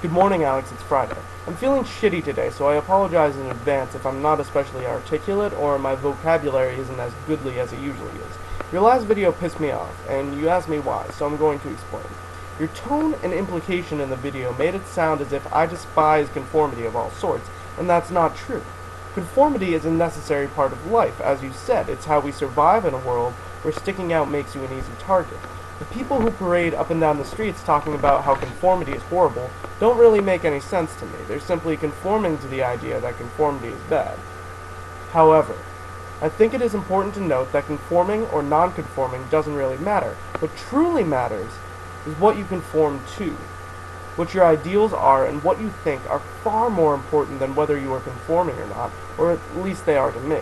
Good morning, Alex. It's Friday. I'm feeling shitty today, so I apologize in advance if I'm not especially articulate or my vocabulary isn't as goodly as it usually is. Your last video pissed me off, and you asked me why, so I'm going to explain. Your tone and implication in the video made it sound as if I despise conformity of all sorts, and that's not true. Conformity is a necessary part of life. As you said, it's how we survive in a world where sticking out makes you an easy target. The people who parade up and down the streets talking about how conformity is horrible don't really make any sense to me. They're simply conforming to the idea that conformity is bad. However, I think it is important to note that conforming or non-conforming doesn't really matter. What truly matters is what you conform to. What your ideals are and what you think are far more important than whether you are conforming or not, or at least they are to me.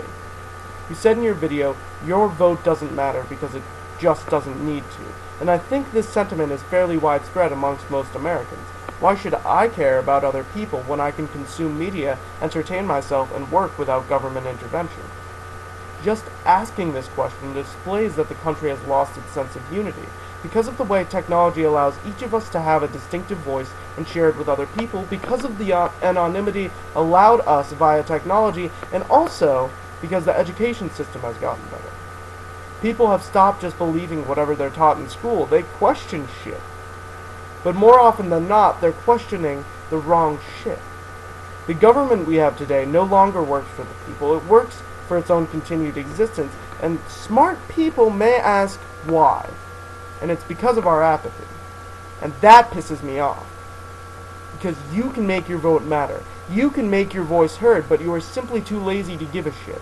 You said in your video, your vote doesn't matter because it just doesn't need to, and I think this sentiment is fairly widespread amongst most Americans. Why should I care about other people when I can consume media, entertain myself, and work without government intervention? Just asking this question displays that the country has lost its sense of unity, because of the way technology allows each of us to have a distinctive voice and share it with other people, because of the anonymity allowed us via technology, and also because the education system has gotten better. People have stopped just believing whatever they're taught in school. They question shit. But more often than not, they're questioning the wrong shit. The government we have today no longer works for the people. It works for its own continued existence. And smart people may ask why. And it's because of our apathy. And that pisses me off. Because you can make your vote matter. You can make your voice heard, but you are simply too lazy to give a shit.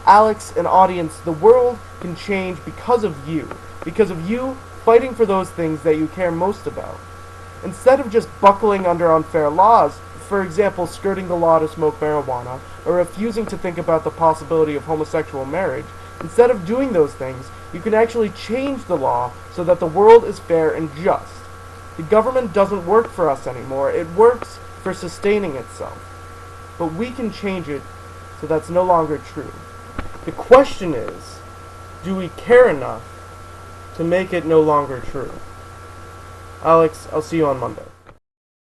Alex, an audience, the world can change because of you. Because of you fighting for those things that you care most about. Instead of just buckling under unfair laws, for example, skirting the law to smoke marijuana, or refusing to think about the possibility of homosexual marriage, instead of doing those things, you can actually change the law so that the world is fair and just. The government doesn't work for us anymore. It works for sustaining itself. But we can change it so that's no longer true. The question is, do we care enough to make it no longer true? Alex, I'll see you on Monday.